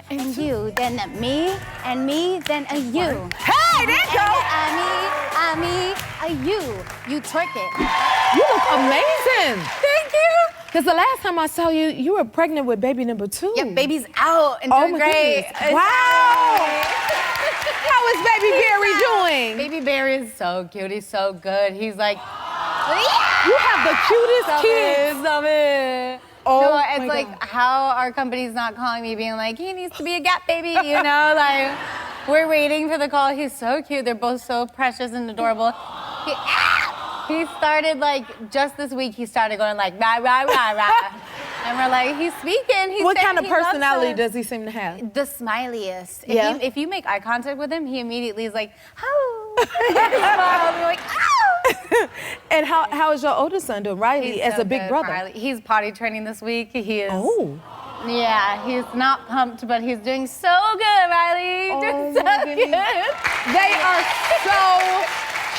and you, then a me, and me, then a you. Hey, there you go. A me, a you. You twerk it. You look amazing. Thank you. Because the last time I saw you, you were pregnant with baby number 2. Yep, baby's out and doing great. Wow. How is baby Barry doing? Baby Barry is so cute. He's so good. He's like, you have the cutest kids. Stop it. Oh, no, it's my like God. how our company's not calling me, being like, he needs to be a gap baby, you know? Like, we're waiting for the call. He's so cute. They're both so precious and adorable. He started, like, just this week, he started going like, rah, rah, rah, rah. And we're like, he's speaking. What kind of personality does he seem to have? The smiliest. Yeah. If you make eye contact with him, he immediately is like, oh. You're like, oh. And how is your older son doing, Riley, He's as so a big good, brother? Riley. He's potty training this week. He is. Oh. Yeah, he's not pumped, but he's doing so good, Riley. Doing so good. They are so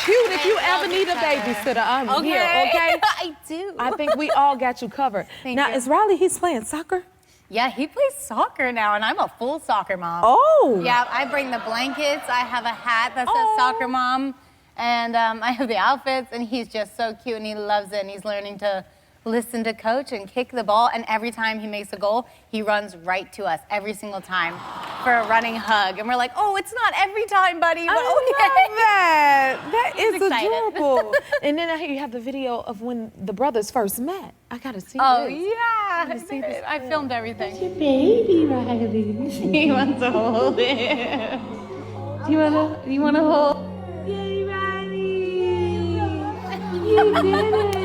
cute. If you ever need a babysitter, I'm here, okay? I do. I think we all got you covered. Now, is Riley, he's playing soccer? Yeah, he plays soccer now, and I'm a full soccer mom. Oh. Yeah, I bring the blankets. I have a hat that says soccer mom, and I have the outfits, and he's just so cute, and he loves it, and he's learning to listen to coach and kick the ball, and every time he makes a goal, he runs right to us every single time for a running hug. And we're like, oh, it's not every time, buddy, but I love that. That He's is excited. adorable. And then I hear you have the video of when the brothers first met. I gotta see Oh, this. yeah. see this I filmed everything. Your baby, Riley. He wants to hold it. You wanna hold? Yay, Riley! You did it!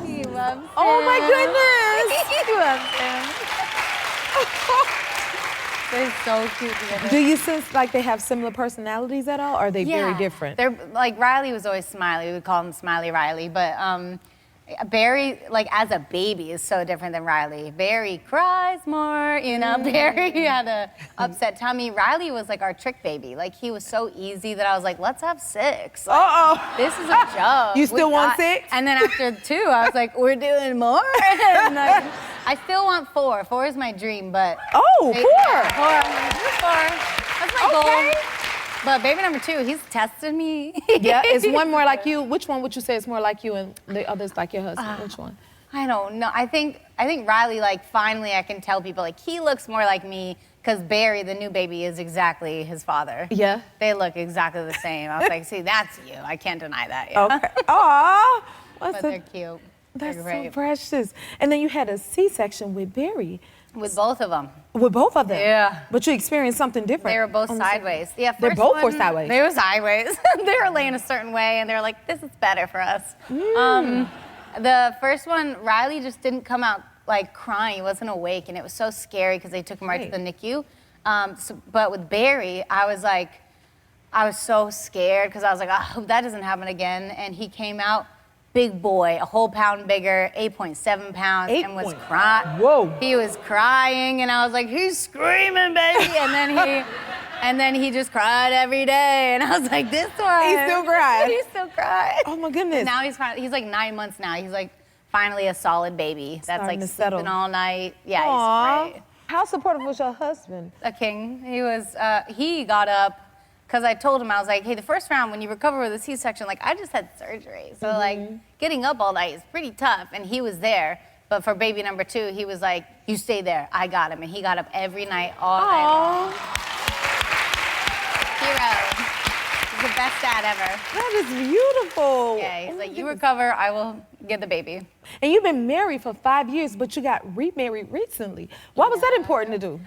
He loves him. Oh my goodness! He loves him. They're so cute together. Do you sense like they have similar personalities at all, or are they very different? They're like, Riley was always Smiley. We would call him Smiley Riley, but Barry, like as a baby, is so different than Riley. Barry cries more, you know. Barry had a upset tummy. Riley was like our trick baby. Like he was so easy that I was like, let's have 6. Like, this is a joke. You still want 6? And then after 2, I was like, we're doing more. And like, I still want 4. 4 is my dream, but 4. 4. That's my goal. But baby number 2, he's testing me. Yeah, is one more like you? Which one would you say is more like you and the others like your husband? Which one? I don't know. I think Riley, like, finally I can tell people, like, he looks more like me because Barry, the new baby, is exactly his father. Yeah. They look exactly the same. I was like, see, that's you. I can't deny that. Yeah. Okay. Aw. But they're cute. That's They're great. so precious. And then you had a C-section with Barry. With both of them. With both of them? Yeah. But you experienced something different. They were both sideways. Yeah, They first both were one, sideways. They were sideways. They were laying a certain way, and they were like, this is better for us. The first one, Riley just didn't come out like crying. He wasn't awake, and it was so scary because they took him right to the NICU. But with Barry, I was so scared because I was like, I hope that doesn't happen again. And he came out big boy, a whole pound bigger, 8.7 pounds, and was crying. Whoa. He was crying, and I was like, he's screaming, baby. And then he just cried every day, and I was like, this one. He still cried. He still cried. Oh my goodness. Now he's like 9 months now. He's like finally a solid baby. That's Starting like to settle. sleeping all night. Yeah, Aww. he's great. How supportive was your husband? A king. He got up, because I told him, I was like, hey, the first round, when you recover with a C-section, like, I just had surgery. So, like, getting up all night is pretty tough. And he was there. But for baby number 2, he was like, you stay there. I got him. And he got up every night, all night long. Hero. He's the best dad ever. That is beautiful. Yeah, he's like, you recover, I will get the baby. And you've been married for 5 years, but you got remarried recently. Why was that important to do?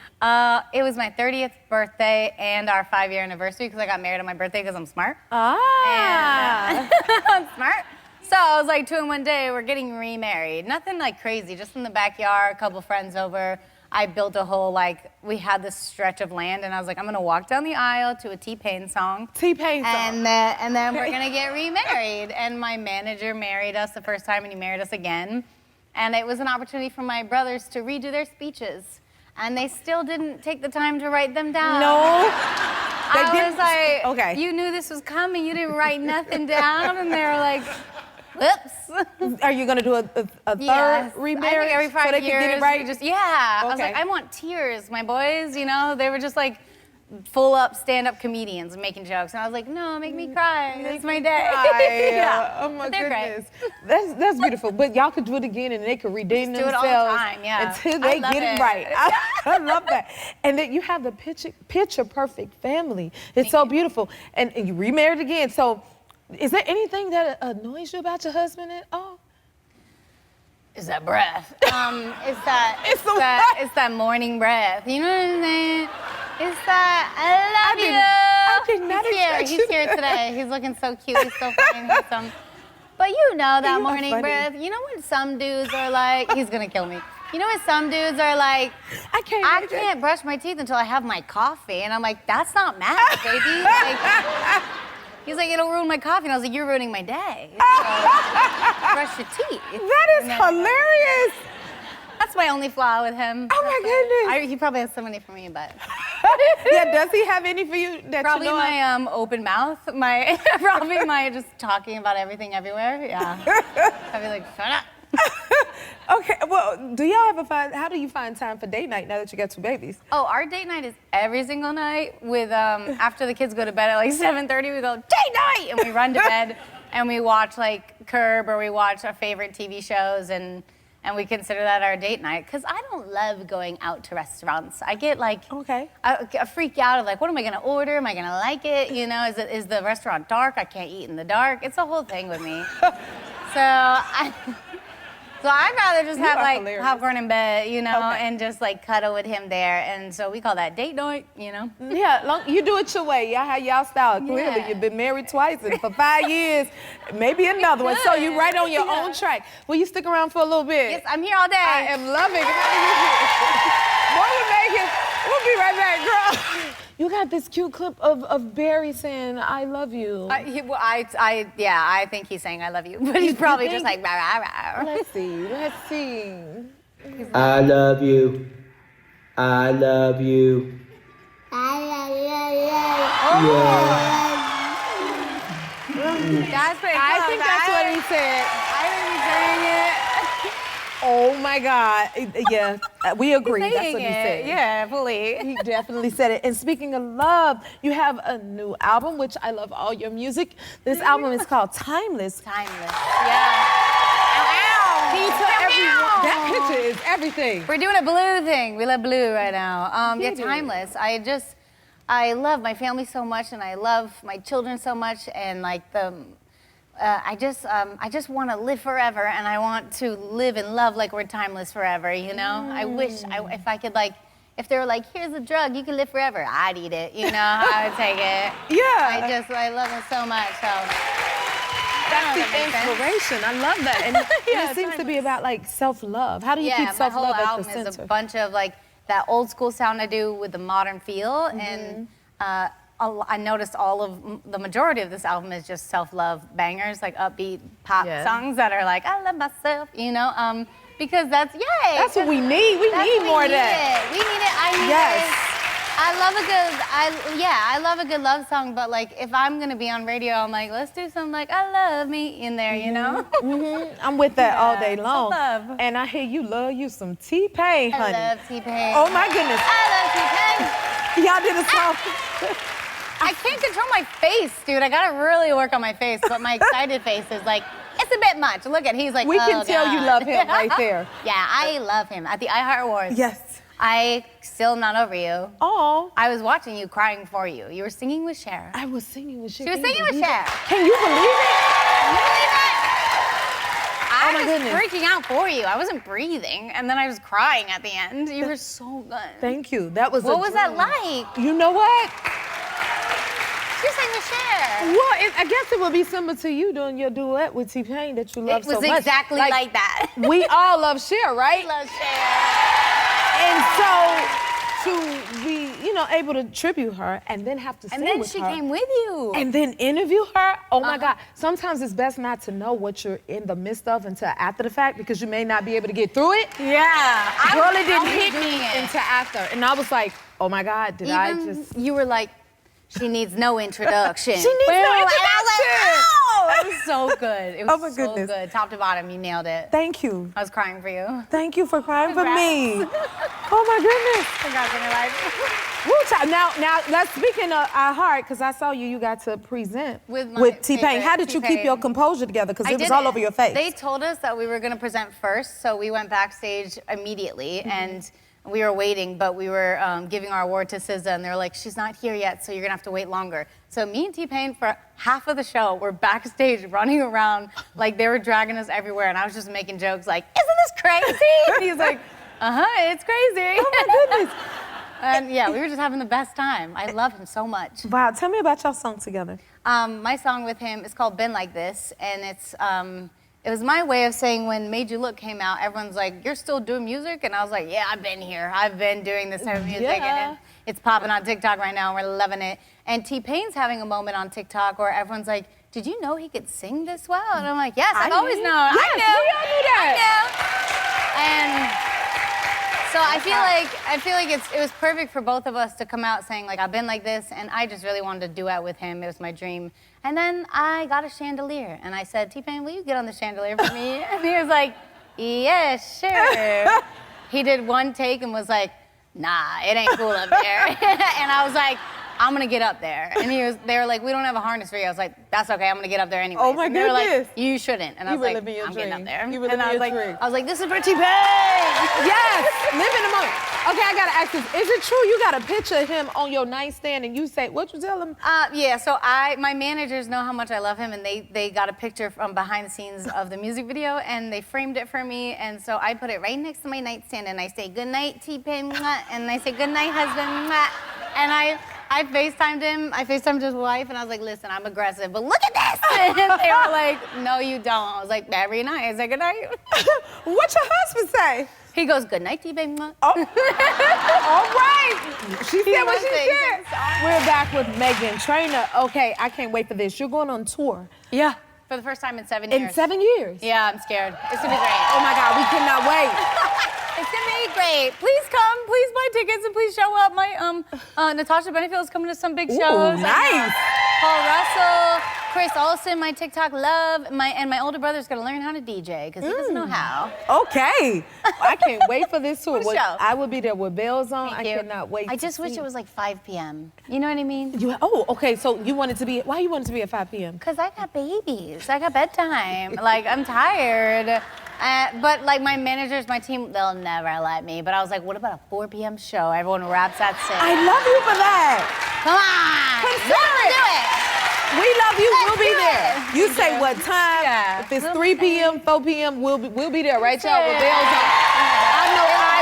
It was my 30th birthday and our 5-year anniversary, because I got married on my birthday because I'm smart. Ah. I'm smart. So I was like 2 in one day, we're getting remarried. Nothing like crazy, just in the backyard, a couple friends over. I built a whole, like, we had this stretch of land, and I was like, I'm gonna walk down the aisle to a T-Pain song. T-Pain song. And then we're gonna get remarried. And my manager married us the first time, and he married us again. And it was an opportunity for my brothers to redo their speeches. And they still didn't take the time to write them down. No. I was like, okay. You knew this was coming, you didn't write nothing down? And they were like, Whoops. Are you gonna do a Yes. third remarriage? I think every 5 so they years. can get it right? We just, I was Okay. like, I want tears. My boys, you know, they were just like full up stand-up comedians and making jokes. And I was like, no, make me cry. It's my day. Yeah. Oh my But they're great. goodness. That's beautiful. But y'all could do it again and they could redeem Just do it themselves all the time, yeah. until they I love get it it. right. I love that. And then you have the picture perfect family. It's so beautiful. And you remarried again. So is there anything that annoys you about your husband at all? Is that breath? It's that morning breath. You know what I'm saying? It's that I love you. I did not expect He's here today. He's looking so cute. He's so fine. Handsome. But you know that You are morning funny. breath. You know when some dudes are like, he's gonna kill me. You know when some dudes are like, I can't brush my teeth until I have my coffee, and I'm like, that's not math, baby. Like, he's like, it'll ruin my coffee, and I was like, you're ruining my day. So, brush your teeth. That is hilarious. That's my only flaw with him. Oh my goodness. He probably has so many for me, but Yeah, does he have any for you that probably you know of? my open mouth, probably my just talking about everything everywhere. Yeah, I'd be like, shut up. Okay, well, how do you find time for date night now that you got 2 babies? Oh, our date night is every single night with after the kids go to bed at like 7:30, we go date night and we run to bed and we watch like Curb or we watch our favorite TV shows and we consider that our date night because I don't love going out to restaurants. I get like I freak out of like, what am I gonna order? Am I gonna like it? You know, is the restaurant dark? I can't eat in the dark. It's a whole thing with me. So I'd rather just have like hilarious. popcorn in bed, you know, and just like cuddle with him there. And so we call that date night, you know. Yeah, you do it your way. Y'all have y'all style. Clearly, Yeah. you've been married twice and for 5 years, maybe another one. So you're right on your own track. Will you stick around for a little bit? Yes, I'm here all day. I am loving it. More with Meghan. We'll be right back, girl. You got this cute clip of Barry saying, I love you. I think he's saying I love you, but he's probably just like, rah, rah, rah. Let's see. I love you. I love you. That's pretty I close, think that's what he said. I think he's saying it. Oh my God. Yeah, we agree. That's what he Saying it. said. Yeah, fully. He definitely said it. And speaking of love, you have a new album, which I love all your music. This album is called Timeless. Timeless. Yeah. Can you tell everyone? That picture is everything. We're doing a blue thing. We love blue right now. Yeah, Did it. Timeless. I love my family so much, and I love my children so much, and like I just want to live forever, and I want to live and love like we're timeless forever. You know, I wish if I could if they were like, here's a drug, you can live forever, I'd eat it. You know, I would take it. Yeah. I love it so much. So That's the inspiration. I love that. And it seems to be about like self-love. How do you keep self-love my whole at the album center? is a bunch of like that old school sound I do with the modern feel, and I noticed the majority of this album is just self-love bangers, like upbeat pop songs that are like, I love myself, you know, because that's what we need. We need more of that. We need it. I need it. I love a good love song, but like if I'm gonna be on radio, I'm like, let's do something like I love me in there, you know? I'm with that all day long. self-love. And I hear you love you some T-Pain, honey. I love T-Pain. Oh my goodness. I love T-Pain. Y'all did a song. I can't control my face, dude. I gotta really work on my face, but my excited face is like, it's a bit much. Look at, he's like, We oh, can tell you God. love him right there. Yeah, I love him. At the iHeart Awards, Yes. I Still Not Over You. Oh. I was watching you crying for you. You were singing with Cher. I was singing with Cher. She was singing with Cher. Can you believe it? Can you believe it? I my was goodness. freaking out for you. I wasn't breathing, and then I was crying at the end. You were so good. Thank you. That was What was that like? You know what? She sang with Cher. Well, I guess it would be similar to you doing your duet with T-Pain that you love It so was much. exactly like that. We all love Cher, right? I love Cher. And so to be, able to tribute her and then have to sing And then with she her. came with you. And then interview her? Oh my God. Sometimes it's best not to know what you're in the midst of until after the fact because you may not be able to get through it. Yeah. Girl, it didn't was hit doing me it. until after. And I was like, oh my God, did I Even just... you were like, she needs no introduction. She needs no introduction. And I was like, oh! It was so good. It was Oh my so goodness. good. Top to bottom, you nailed it. Thank you. I was crying for you. Thank you for crying for me. Oh my goodness. Congrats on your life. Woo, child. Now, let's speaking of our heart, because I saw you got to present With my T-Pain. favorite How did you keep T-Pain. your composure together? Because it was didn't. all over your face. They told us that we were going to present first, so we went backstage immediately, and we were waiting, but we were giving our award to SZA, and they were like, she's not here yet, so you're going to have to wait longer. So me and T-Pain, for half of the show, were backstage running around like they were dragging us everywhere, and I was just making jokes like, isn't this crazy? And he's like, it's crazy. Oh my goodness. And yeah, we were just having the best time. I love him so much. Wow, tell me about your song together. My song with him is called Been Like This, and it was my way of saying when Made You Look came out, everyone's like, you're still doing music? And I was like, yeah, I've been here. I've been doing this type of music, and it's popping on TikTok right now, and we're loving it. And T-Pain's having a moment on TikTok where everyone's like, did you know he could sing this well? And I'm like, yes, I've always known. Yes, I knew. we all knew that. I knew. And so I feel like it was perfect for both of us to come out saying like I've been like this, and I just really wanted to duet with him. It was my dream. And then I got a chandelier, and I said, T-Pain, will you get on the chandelier for me? And he was like, yeah, sure. He did one take and was like, nah, it ain't cool up there. And I was like, I'm gonna get up there. And they were like, we don't have a harness for you. I was like, that's okay, I'm gonna get up there anyway. Oh my and they were goodness. like, you shouldn't. And I was like, I'm getting up there. You were and living I was your like, dream. I was like, this is for T-Pain. Yes, live in the moment. Okay, I gotta ask this. Is it true you got a picture of him on your nightstand and you say, what you tell him? Yeah, so my managers know how much I love him, and they got a picture from behind the scenes of the music video, and they framed it for me, and so I put it right next to my nightstand, and I say, good night, T-Pain, and I say, good night, husband, and I FaceTimed him. I FaceTimed his wife, and I was like, listen, I'm aggressive, but look at this. And they were like, no, you don't. I was like, every night. I said, good night. What your husband say? He goes, good night, T-Pain. Oh. All right. She said what she He said. We're back with Meghan Trainor. Okay, I can't wait for this. You're going on tour. Yeah. For the first time in 7 years. In 7 years? Yeah, I'm scared. It's gonna be great. Oh my God, we cannot wait. It's gonna be great. Please come. Please buy tickets and please show up. My Natasha Bedingfield is coming to some big shows. Nice. Paul Russell, Chris Olsen, my TikTok love, and my older brother's gonna learn how to DJ because he doesn't know how. Okay. I can't wait for this tour. What a show. I will be there with bells on. Thank I you. cannot wait. I just wish it was like 5 p.m. You know what I mean? Okay. So you wanted to be? Why you wanted to be at 5 p.m.? Because I got babies. I got bedtime. Like, I'm tired. But, like, my managers, my team, they'll never let me. But I was like, what about a 4 p.m. show? Everyone raps at 6. I love you for that. Come on. Consider Let's do it. We love you. Let's We'll be do there. it. You say what time? Yeah. If it's 3 p.m., 4 p.m., we'll be there, right, y'all? With bells on. I know I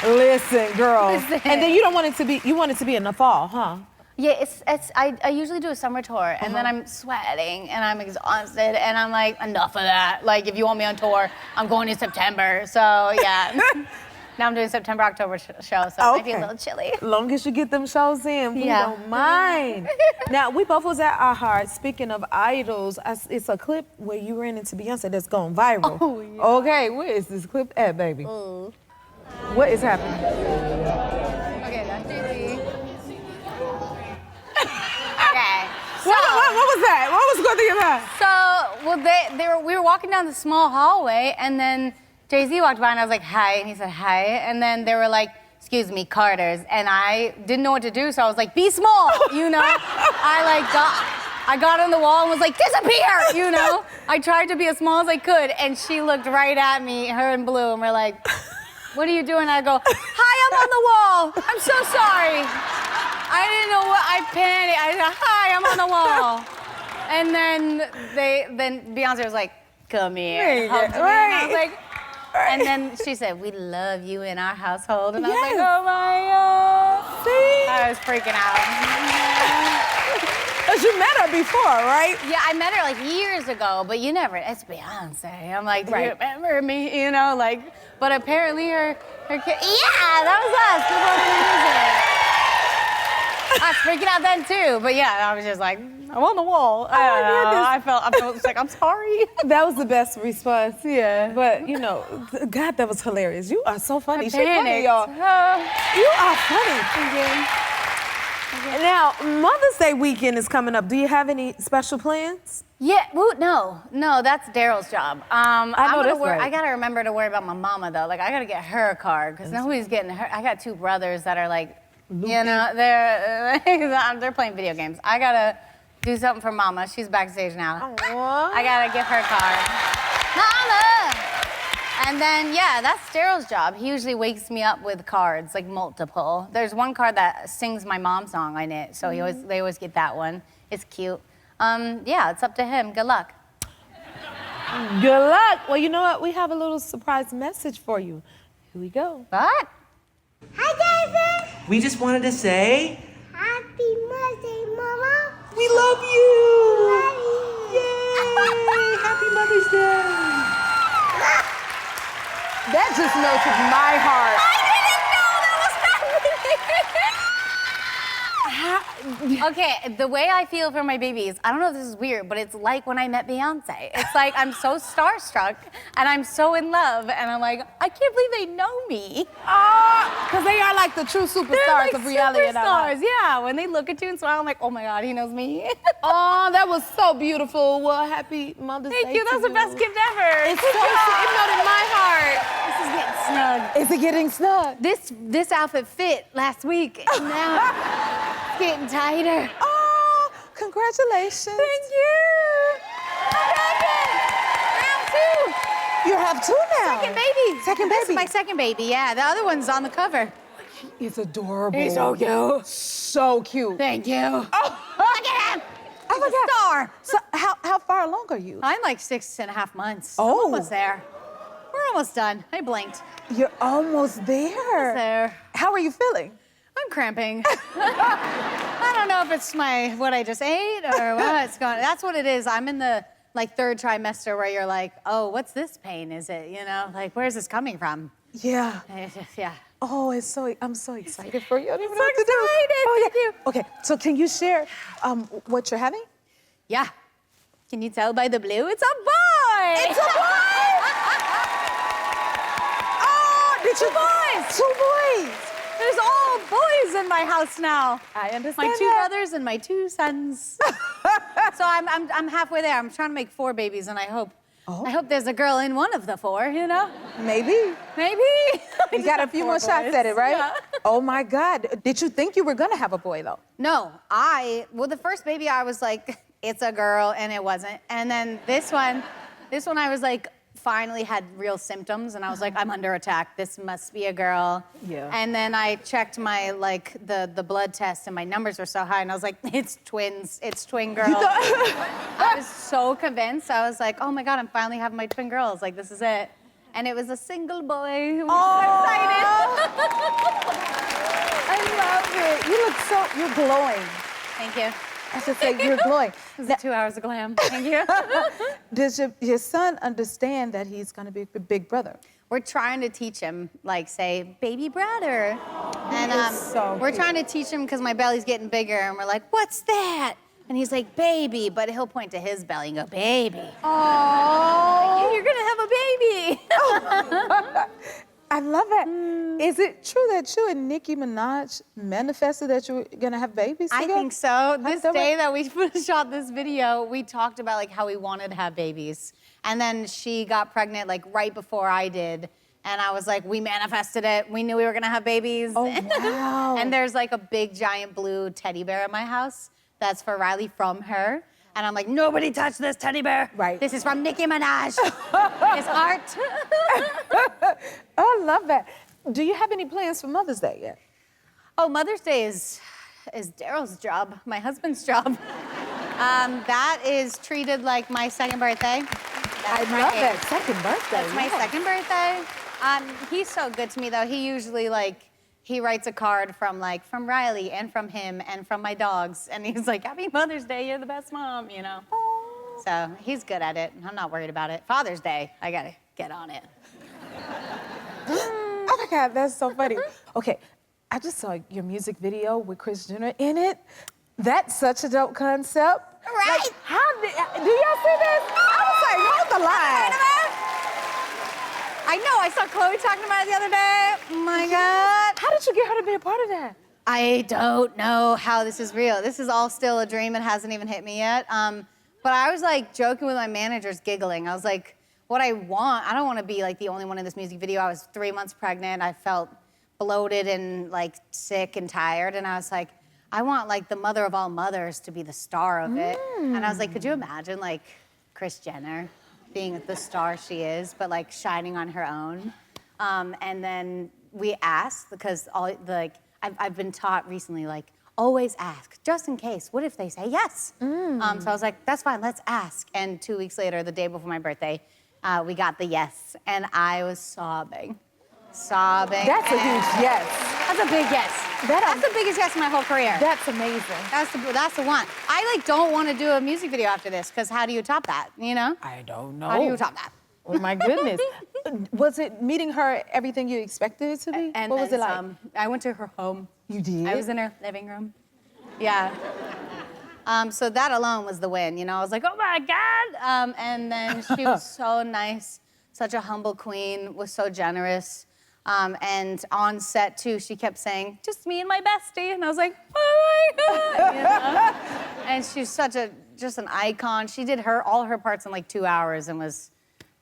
will. Listen, girl. Listen. And then you don't want it to be. You want it to be in the fall, huh? Yeah, I usually do a summer tour, and then I'm sweating, and I'm exhausted, and I'm like, enough of that. Like, if you want me on tour, I'm going in September. So, yeah. Now I'm doing September, October show, so it might be a little chilly. Long as you get them shows in, we don't mind. Now, we both was at our heart. Speaking of idols, it's a clip where you ran into Beyonce that's going viral. Oh, yeah. Okay, where is this clip at, baby? What is happening? Okay, that's Jay-Z. Okay. What was that? What was going through your mind? So, well, we were walking down the small hallway, and then Jay-Z walked by, and I was like, hi, and he said, hi, and then they were like, excuse me, Carter's, and I didn't know what to do, so I was like, be small, you know? I got on the wall and was like, disappear, you know? I tried to be as small as I could, and she looked right at me, her and Blue, and we're like, what are you doing? I go, hi, I'm on the wall. I'm so sorry. I didn't know what, I panicked. I said, hi, I'm on the wall. And then Beyonce was like, come here. Hugged me, and I was like, and then she said, we love you in our household. And I was like, oh my God. See? I was freaking out. Because you met her before, right? Yeah, I met her like years ago, but you never, it's Beyonce. I'm like, do you remember me? You know, like, but apparently her kid, yeah, that was us. I was freaking out then too, but yeah, I was just like, I'm on the wall. I felt like, I'm sorry. That was the best response. Yeah. But, you know, God, that was hilarious. You are so funny. I She's funny, panicked. y'all. You are funny. Now, Mother's Day weekend is coming up. Do you have any special plans? Yeah, no, that's Daryl's job. I know that's right. I gotta remember to worry about my mama though. Like I gotta get her a card because nobody's getting her. I got 2 brothers that are like, you know, they're playing video games. I gotta do something for Mama. She's backstage now. Aww. I gotta give her a card. Mama! And then, yeah, that's Daryl's job. He usually wakes me up with cards, like multiple. There's one card that sings my mom's song on it, so they always get that one. It's cute. Yeah, it's up to him. Good luck. Good luck. Well, you know what? We have a little surprise message for you. Here we go. What? Hi, David. We just wanted to say, Happy Mother's Day, Mama. we love you! Love you. Yay! Happy Mother's Day! That just melted my heart. Okay, the way I feel for my babies, I don't know if this is weird, but it's like when I met Beyonce. It's like I'm so starstruck and I'm so in love and I'm like, I can't believe they know me. Because they are like the true superstars They're like of reality. superstars, yeah. When they look at you and smile, I'm like, oh my God, he knows me. Oh, that was so beautiful. Well, happy Mother's Day. Thank you, that's to the best gift ever. It's so it melted my heart. This is getting snug. Is it getting snug? This outfit fit last week, and now it's getting tighter. Oh, congratulations. Thank you. Round 2. You have 2 now. Second baby. Second This baby. is my second baby, yeah. The other one's on the cover. It's adorable. He's so cute. So cute. Thank you. Oh, Look at him. Oh my He's a God. star. So how far along are you? I'm like 6.5 months. Oh. I'm almost there. We're almost done. I blinked. You're almost there. There. How are you feeling? I'm cramping. I don't know if it's what I just ate or what's going on. That's what it is. I'm in the like 3rd trimester where you're like, oh, what's this pain? Is it, you know, like where's this coming from? Yeah. Yeah. Oh, I'm so excited for you. I don't even So know what to do. excited. Oh, Thank you. Okay, so can you share what you're having? Yeah. Can you tell by the blue? It's a boy! It's a boy! Oh, did you? 2 boys! 2 boys! There's all boys in my house now. I understand My 2 that. brothers and my 2 sons. So I'm halfway there. I'm trying to make 4 babies, and I hope there's a girl in one of the 4. You know, Maybe. maybe. You got a few more shots at it, right? Yeah. Oh my God. Did you think you were gonna have a boy though? No, the first baby I was like, it's a girl, and it wasn't. And then this one I was like, finally had real symptoms, and I was like, I'm under attack. This must be a girl. Yeah. And then I checked my the blood test, and my numbers were so high, and I was like, it's twins. It's twin girls. I was so convinced. I was like, oh my God, I'm finally having my twin girls. Like, this is it. And it was a single boy who was so excited. I love it. You're glowing. Thank you. I should say you're glowing. This is 2 hours of glam. Thank you. Does your son understand that he's gonna be a big brother? We're trying to teach him, like, say, baby brother. And is so we're cute. trying to teach him because my belly's getting bigger, and we're like, what's that? And he's like, baby, but he'll point to his belly and go, baby. Oh, You're gonna have a baby. I love it. Is it true that you and Nicki Minaj manifested that you were gonna have babies I together? think so. This that day right? that we shot this video, we talked about like how we wanted to have babies. And then she got pregnant like right before I did. And I was like, we manifested it. We knew we were gonna have babies. Oh, wow. And there's like a big giant blue teddy bear at my house that's for Riley from her. And I'm like, nobody touch this teddy bear. Right. This is from Nicki Minaj. It's art. I love that. Do you have any plans for Mother's Day yet? Oh, Mother's Day is Daryl's job, my husband's job. That is treated like my 2nd birthday. I love that. 2nd birthday. That's my 2nd birthday. He's so good to me though. He usually he writes a card from Riley and from him and from my dogs, and he's like, "Happy Mother's Day, you're the best mom," you know. So he's good at it. I'm not worried about it. Father's Day, I gotta get on it. Oh my God, that's so funny. Okay, I just saw your music video with Kris Jenner in it. That's such a dope concept. Right? Like, do y'all see this? I was like, hold the line. I know. I saw Chloe talking about it the other day. Oh my God. How did you get her to be a part of that? I don't know how this is real. This is all still a dream. It hasn't even hit me yet. But I was like joking with my managers, giggling. I was like, what I don't want to be like the only one in this music video. I was 3 months pregnant. I felt bloated and like sick and tired. And I was like, I want like the mother of all mothers to be the star of it. And I was like, could you imagine like Kris Jenner being the star she is, but like shining on her own? And then we asked, because I've been taught recently, like, always ask, just in case. What if they say yes? So I was like, that's fine, let's ask. And 2 weeks later, the day before my birthday, we got the yes. And I was sobbing. That's a huge yes. That's a big yes. That's the biggest yes in my whole career. That's amazing. That's the one. I like don't want to do a music video after this, because how do you top that, you know? I don't know. How do you top that? Oh my goodness. Was it meeting her everything you expected it to be? And what was it like? I went to her home. You did? I was in her living room. Yeah. So that alone was the win, you know? I was like, oh my God. And then she was so nice, such a humble queen, was so generous. And on set too, she kept saying, just me and my bestie. And I was like, oh my God, you know? And she's just an icon. She did all her parts in like 2 hours and was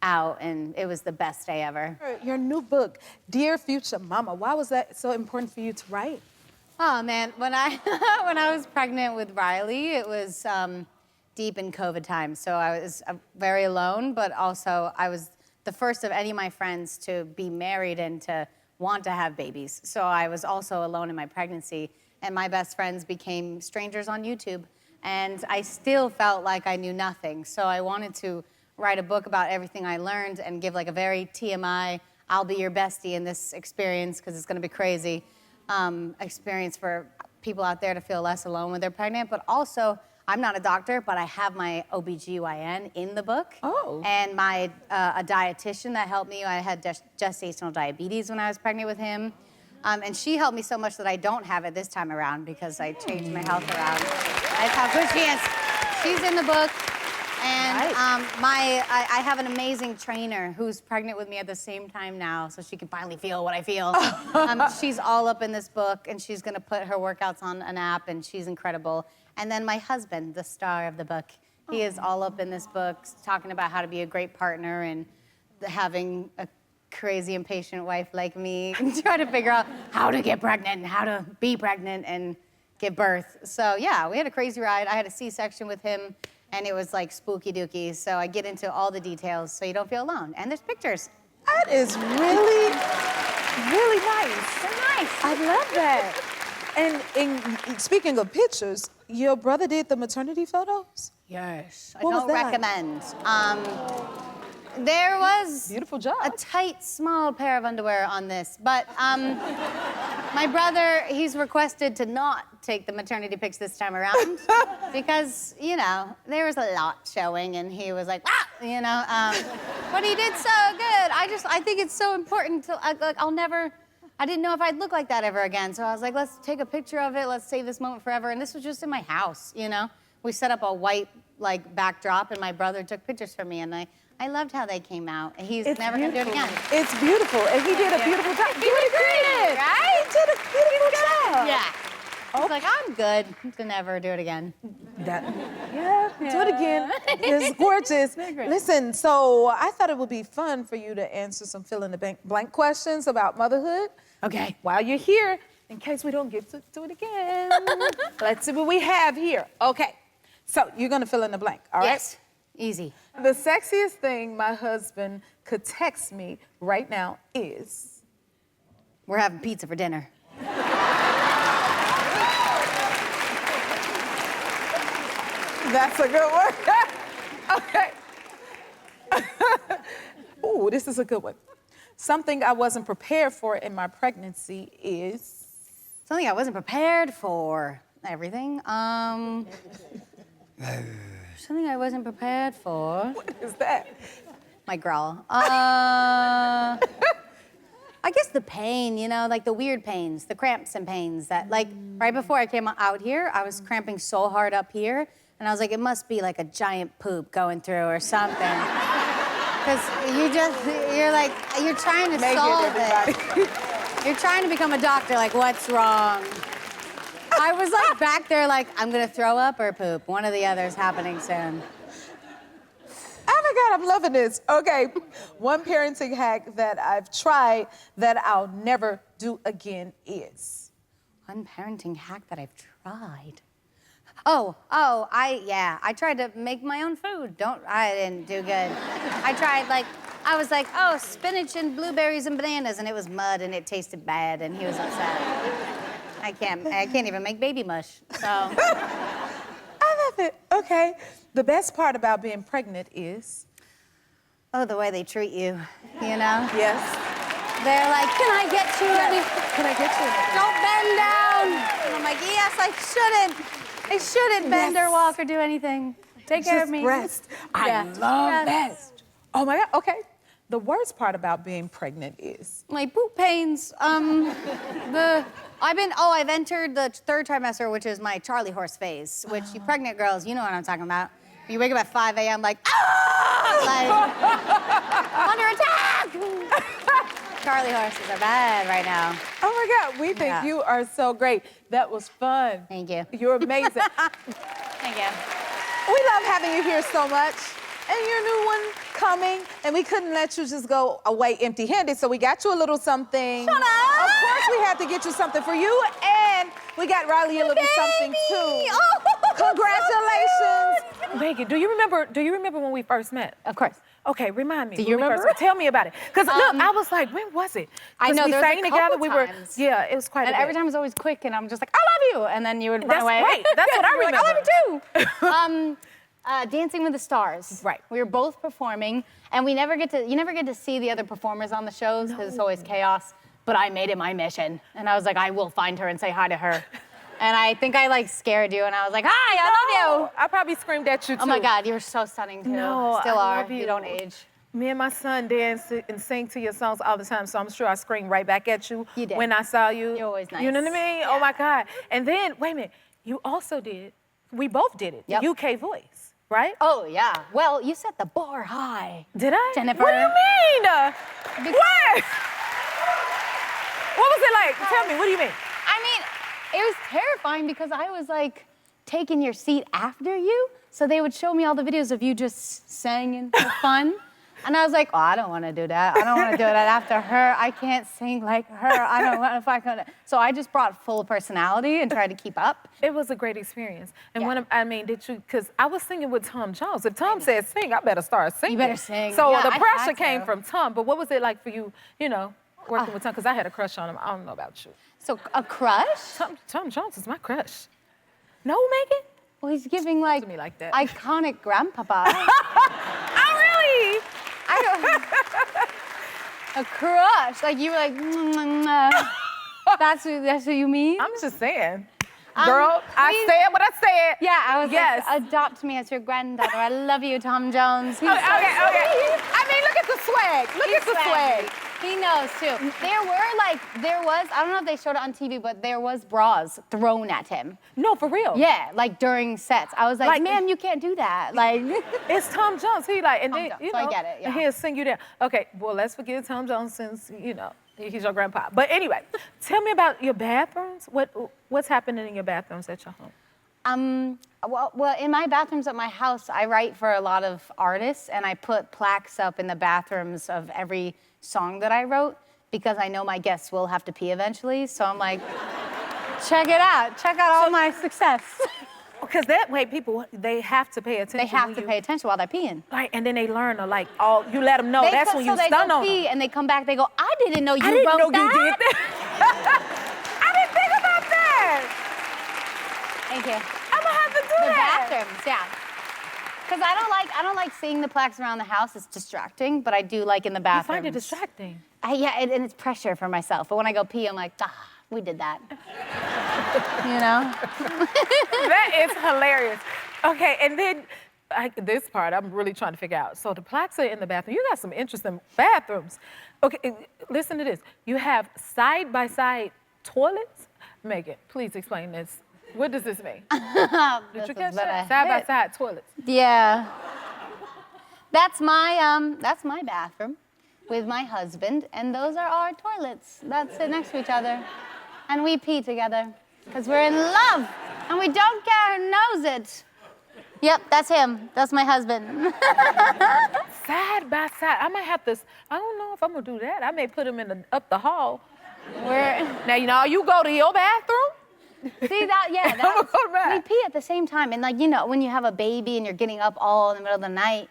out, and it was the best day ever. Your new book, Dear Future Mama, why was that so important for you to write? Oh man, when I was pregnant with Riley, it was deep in COVID time. So I was very alone, but also I was the first of any of my friends to be married and to want to have babies. So I was also alone in my pregnancy, and my best friends became strangers on YouTube, and I still felt like I knew nothing. So I wanted to write a book about everything I learned and give like a very TMI, I'll be your bestie in this experience, because it's gonna be crazy, experience for people out there to feel less alone when they're pregnant. But also, I'm not a doctor, but I have my OBGYN in the book. Oh. And a dietitian that helped me. I had gestational diabetes when I was pregnant with him. And she helped me so much that I don't have it this time around, because I changed my health around. That's how good she is. She's in the book. And I have an amazing trainer who's pregnant with me at the same time now, so she can finally feel what I feel. She's all up in this book, and she's gonna put her workouts on an app, and she's incredible. And then my husband, the star of the book, he is all up in this book, talking about how to be a great partner and having a crazy impatient wife like me, and try to figure out how to get pregnant and how to be pregnant and give birth. So yeah, we had a crazy ride. I had a C-section with him, and it was like spooky dooky. So I get into all the details so you don't feel alone. And there's pictures. That is really, really nice. They're nice. I love that. And speaking of pictures, your brother did the maternity photos? Yes. What was I don't that? recommend. There was Beautiful job. a tight, small pair of underwear on this, but my brother, he's requested to not take the maternity pics this time around because, you know, there was a lot showing, and he was like, ah, you know, but he did so good. I think it's so important to, I didn't know if I'd look like that ever again, so I was like, let's take a picture of it, let's save this moment forever, and this was just in my house, you know? We set up a white, like, backdrop, and my brother took pictures for me, and I loved how they came out. He's never gonna do it again. It's beautiful, and he did a beautiful job. He did great, right? He did a beautiful job. Yeah. He's like, I'm good to never do it again. Do it again. It's gorgeous. Listen, so I thought it would be fun for you to answer some fill-in-the-blank questions about motherhood. Okay. While you're here, in case we don't get to do it again. Let's see what we have here. Okay, so you're gonna fill in the blank, all right? Yes. Easy. The sexiest thing my husband could text me right now is... We're having pizza for dinner. That's a good one. Okay. Ooh, this is a good one. Something I wasn't prepared for in my pregnancy is... Something I wasn't prepared for. Everything. Something I wasn't prepared for. What is that? My growl. I guess the pain, you know, like the weird pains, the cramps and pains that, like, right before I came out here, I was cramping so hard up here, and I was like, it must be like a giant poop going through or something. Because you're trying to solve it. You're trying to become a doctor, like, what's wrong? I was like back there like, I'm gonna throw up or poop. One or the other is happening soon. Oh my God, I'm loving this. Okay, one parenting hack that I've tried that I'll never do again is. One parenting hack that I've tried. I tried to make my own food. I didn't do good. I was like, oh, spinach and blueberries and bananas, and it was mud and it tasted bad, and he was upset. I can't even make baby mush, so. I love it. Okay, the best part about being pregnant is? Oh, the way they treat you, you know? Yes. They're like, can I get you anything? Can I get you anything? Don't bend down. And I'm like, yes, I shouldn't. I shouldn't bend or walk or do anything. Take care of me. Rest. I love that. Oh my God, okay. The worst part about being pregnant is? My poop pains. I've entered the third trimester, which is my Charlie horse phase, which you pregnant girls, you know what I'm talking about. You wake up at 5 a.m. like, under attack! Charlie horses are bad right now. Oh my God, we think you are so great. That was fun. Thank you. You're amazing. Thank you. We love having you here so much. And your new one coming, and we couldn't let you just go away empty-handed, so we got you a little something. Shut up! Of course we had to get you something for you, and we got Riley a little something too. Oh. Congratulations. Megan, do you remember when we first met? Of course. Okay, remind me. Do you remember? Tell me about it. Because look, I was like, when was it? I know, we there was sang a couple together. times. It was quite a And bit. every time it was always quick, and I'm just like, I love you, and then you would run away. Right. That's what I remember. Like, I love you too. Dancing with the Stars. Right. We were both performing, and you never get to see the other performers on the shows because it's always chaos. But I made it my mission, and I was like, I will find her and say hi to her. And I think I like scared you, and I was like, hi, I love you. I probably screamed at you too. Oh my God, you were so stunning too. No, Still I are. love you. You don't age. Me and my son dance and sing to your songs all the time, so I'm sure I screamed right back at you, You did. when I saw you. You're always nice. You know what I mean? Oh my God. And then, wait a minute, you also did, we both did it, Yep. the UK voice, right? Oh yeah. Well, you set the bar high. Did I? Jennifer. What do you mean? What? What was it like? Tell me, what do you mean? I mean, it was terrifying because I was like taking your seat after you. So they would show me all the videos of you just singing for fun. And I was like, oh, I don't want to do that. I don't want to do that after her. I can't sing like her. I don't know if I could. So I just brought full personality and tried to keep up. It was a great experience. And Yeah. did you, because I was singing with Tom Jones. If Tom said sing, I better start singing. You better sing. So Yeah, the I pressure had came to. from Tom, but what was it like for you, working with Tom? Because I had a crush on him. I don't know about you. So a crush? Tom Jones is my crush. No, Megan? Well, he's giving like, To me like that. iconic grandpapa. Oh, really? I don't. A crush? Like you were like, that's what you mean? I'm just saying. Girl, I we- said what I said. Yeah, I was Yes. like, adopt me as your granddaughter. I love you, Tom Jones. He's Okay, so okay. sweet. I mean, look at the swag. Look at the swag. He knows too. I don't know if they showed it on TV, but there was bras thrown at him. No, for real. Yeah, like during sets. I was like, Like- ma'am, you can't do that. Like, It's Tom Jones. He like, and Tom then, Jones, so I get it, and yeah. he'll sing you down. Okay, well, let's forget Tom Jones since, he's your grandpa. But anyway, tell me about your bathrooms. What's happening in your bathrooms at your home? Well, in my bathrooms at my house, I write for a lot of artists, and I put plaques up in the bathrooms of every song that I wrote because I know my guests will have to pee eventually. So I'm like, check it out. Check out all my success. Because that way people, they have to pay attention. They have when to you- pay attention while they're peeing. Right, and then they learn to you let them know. That's when you they stun go on pee them. and they come back, they go, I didn't know you I didn't wrote know that. you did that. I didn't think about that. Thank you. I'm gonna have to do The that. bathrooms, yeah. Because I don't like seeing the plaques around the house. It's distracting, but I do like in the I bathrooms. find it distracting. And it's pressure for myself. But when I go pee, I'm like, we did that. You know? That is hilarious. Okay, and then this part I'm really trying to figure out. So the plaques are in the bathroom. You got some interesting bathrooms. Okay, listen to this. You have side-by-side toilets. Megan, please explain this. What does this mean? Did you catch that? Side-by-side toilets. Yeah. That's my bathroom with my husband, and those are our toilets that sit next to each other. And we pee together. Because we're in love, and we don't care who knows it. Yep, that's him. That's my husband. Side by side. I might have to, I don't know if I'm gonna do that. I may put him up the hall. Now, you know, you go to your bathroom. See that? Yeah, I'm gonna go back. we pee at the same time. And like, you know, when you have a baby and you're getting up all in the middle of the night,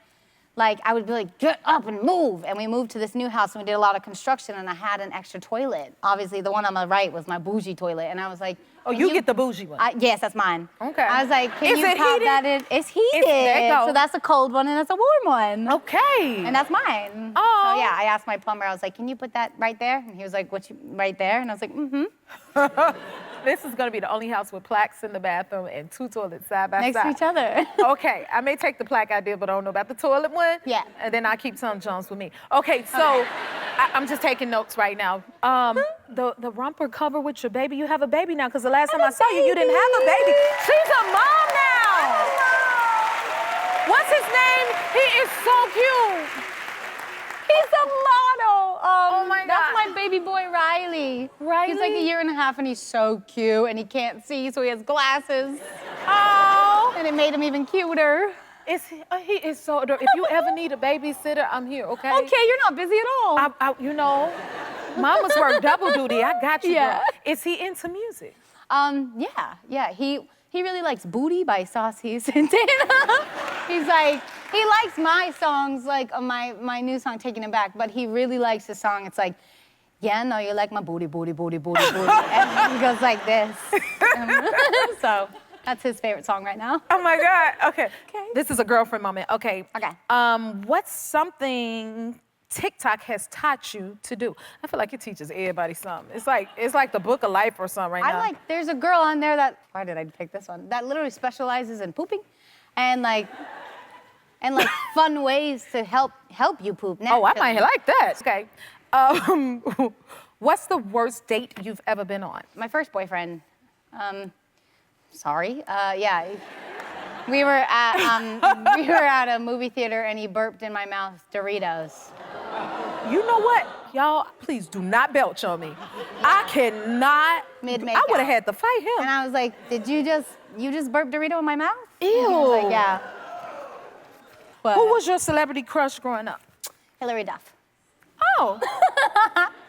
like I would be like, get up and move. And we moved to this new house and we did a lot of construction and I had an extra toilet. Obviously, the one on my right was my bougie toilet. And I was like, oh, you get the bougie one. Yes, that's mine. Okay. I was like, can Is you it pop heated? that in? It's heated. there you go. So that's a cold one and that's a warm one. Okay. And that's mine. Oh. So yeah, I asked my plumber, I was like, can you put that right there? And he was like, right there? And I was like, mm-hmm. This is gonna be the only house with plaques in the bathroom and 2 toilets side by Next side. to each other. Okay, I may take the plaque idea, but I don't know about the toilet one. Yeah. And then I keep telling Jones with me. Okay, so I'm just taking notes right now. The romper cover with your baby, you have a baby now, because the last time I saw you, you didn't have a baby. She's a mom now. What's his name? He is so cute. He's a model. Oh my That's God. my baby boy, Riley. Riley? He's like a year and a half and he's so cute and he can't see, so he has glasses. Oh. And it made him even cuter. He is so adorable. If you ever need a babysitter, I'm here, okay? Okay, you're not busy at all. You know, mamas work double duty. I got you, Yeah. girl. Is he into music? Yeah. He really likes Booty by Saucy Santana. He's like, he likes my songs, like my new song, Taking It Back, but he really likes the song. It's like, yeah, no, you like my booty, booty, booty, booty, booty. And he goes like this. So that's his favorite song right now. Oh my God. Okay. This is a girlfriend moment. Okay. Okay. What's something TikTok has taught you to do? I feel like it teaches everybody something. It's like the book of life or something right now. There's a girl on there that, why did I pick this one? That literally specializes in pooping and like fun ways to help you poop. Oh, I might like that. Okay. What's the worst date you've ever been on? My first boyfriend, sorry, yeah. We were at a movie theater and he burped in my mouth Doritos. You know what? Y'all, please do not belch on me. I cannot. Mid-make I would have out. had to fight him. And I was like, did you just burp Dorito in my mouth? Ew. And he was like, yeah. What? Who was your celebrity crush growing up? Hillary Duff. Oh.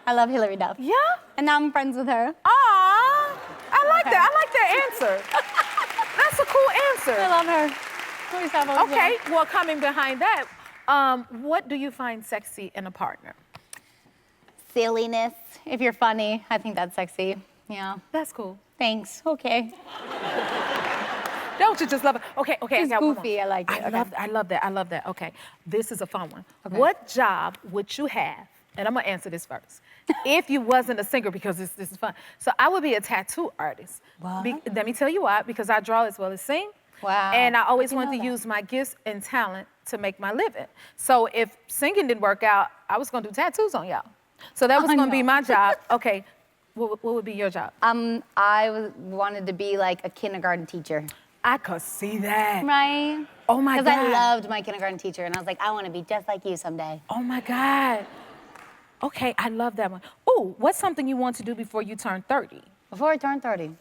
I love Hillary Duff. Yeah? And now I'm friends with her. Aw. I like that. I like that answer. That's a cool answer. I love her. Always have always Okay, loved. well, coming behind that, what do you find sexy in a partner? Silliness. If you're funny, I think that's sexy. Yeah. That's cool. Thanks. Okay. Don't you just love it? Okay, He's I got one more. goofy. I like it. I love that. Okay, this is a fun one. Okay. What job would you have? And I'm gonna answer this first. If you wasn't a singer, because this is fun. So I would be a tattoo artist. What? Let me tell you why. Because I draw as well as sing. Wow. And I always I didn't wanted to know that. use my gifts and talent to make my living. So if singing didn't work out, I was gonna do tattoos on y'all. So that was gonna be my job. Okay, what would be your job? Wanted to be like a kindergarten teacher. I could see that. Right? Oh my God. Because I loved my kindergarten teacher, and I was like, I want to be just like you someday. Oh my God. Okay, I love that one. Oh, what's something you want to do before you turn 30? Before I turn 30.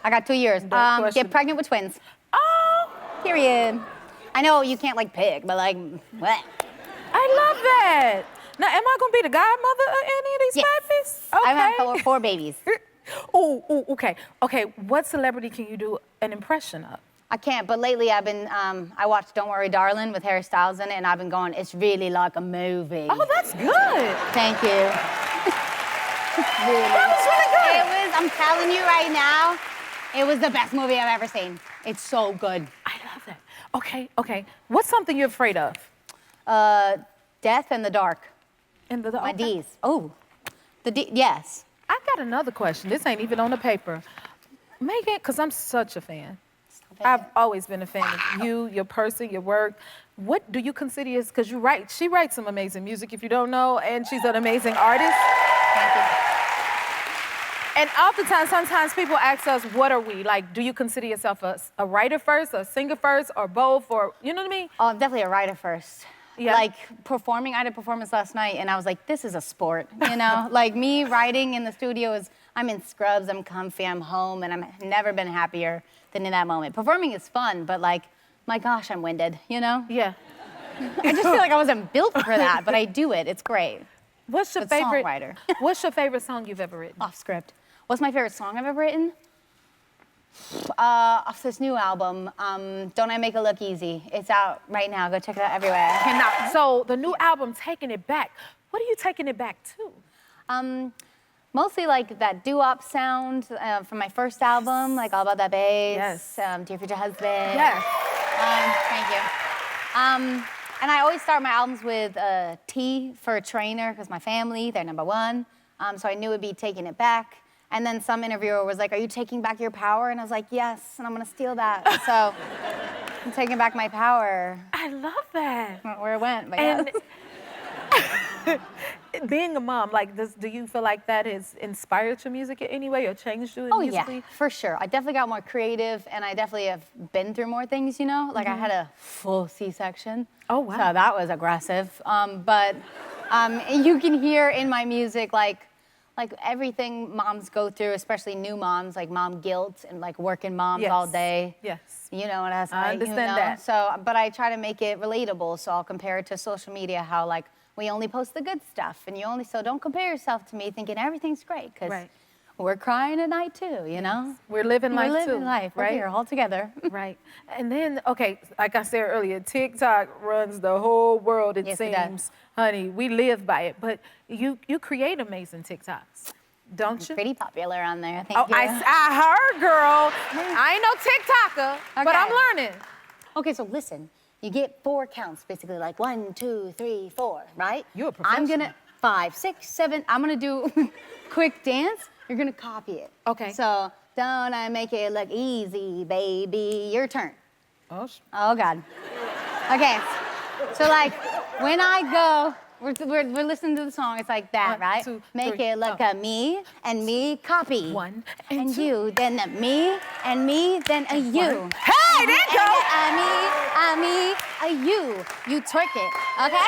I got 2 years. question. Get pregnant with twins. Oh, Period. I know you can't like pick, but like, what? I love that. Now, am I gonna be the godmother of any of these Yes. babies? I have four babies. Oh, okay. Okay, what celebrity can you do an impression of? I can't, but lately I've been, I watched Don't Worry Darling with Harry Styles in it, and I've been going, it's really like a movie. Oh, that's good. Thank you. That was really good. It was, I'm telling you right now, it was the best movie I've ever seen. It's so good. I love that. Okay. What's something you're afraid of? Death and the Dark. My okay. D's. Oh, yes. I got another question. This ain't even on the paper. Meghan, because I'm such a fan. I've always been a fan of you, your person, your work. What do you consider as, because you write, she writes some amazing music if you don't know, and she's an amazing artist. Thank you. And oftentimes, sometimes people ask us, what are we? Like, do you consider yourself a writer first, a singer first, or both, or, you know what I mean? Oh, I'm definitely a writer first. Yeah. Like performing, I had a performance last night and I was like, this is a sport, you know? Like me writing in the studio I'm in scrubs, I'm comfy, I'm home, and I've never been happier than in that moment. Performing is fun, but like, my gosh, I'm winded, you know? Yeah. I just feel like I wasn't built for that, but I do it, it's great. What's your But favorite songwriter. What's your favorite song you've ever written? Off script. What's my favorite song I've ever written? Off this new album, Don't I Make It Look Easy. It's out right now. Go check it out everywhere. And now, so the new album, Taking It Back. What are you taking it back to? Mostly like that doo-wop sound from my first album, like All About That Bass. Yes. Dear Future Husband. Yes. Thank you. And I always start my albums with T for Trainor, because my family, they're #1. So I knew it'd be Taking It Back. And then some interviewer was like, are you taking back your power? And I was like, yes, and I'm gonna steal that. So I'm taking back my power. I love that. I don't know where it went, but And yeah. being a mom, like, do you feel like that has inspired your music in any way or changed you musically? Yeah, for sure. I definitely got more creative, and I definitely have been through more things, you know? Like I had a full C-section. Oh, wow. So that was aggressive. But you can hear in my music, like everything moms go through, especially new moms, like mom guilt and like working moms all day. Yes. You know, and that's I understand that. So, but I try to make it relatable. So I'll compare it to social media, how like we only post the good stuff, and so don't compare yourself to me thinking everything's great, because we're crying at night too, you know? We're living life too. We're living life, right? We're here all together. Right. And then, okay, like I said earlier, TikTok runs the whole world, it Yes, seems. it does. Honey, we live by it. But you create amazing TikToks, don't you? Pretty popular on there, thank Oh, you. I heard, girl. I ain't no TikToker, but Okay. I'm learning. Okay, so listen, you get 4 counts, basically, like 1, 2, 3, 4, right? You're a I'm professional. gonna 5, 6, 7. I'm gonna do quick dance. You're gonna copy it. Okay. So don't I make it look easy, baby? Your turn. Oh, Oh God. Okay. So like when I go, we're listening to the song. It's like that, 1, right? 2, Make 3, it look oh. a me and me copy. 1 and and 2. you, then a me and me, then a you. Hey, there you go. A me, a you. You twerk it, okay?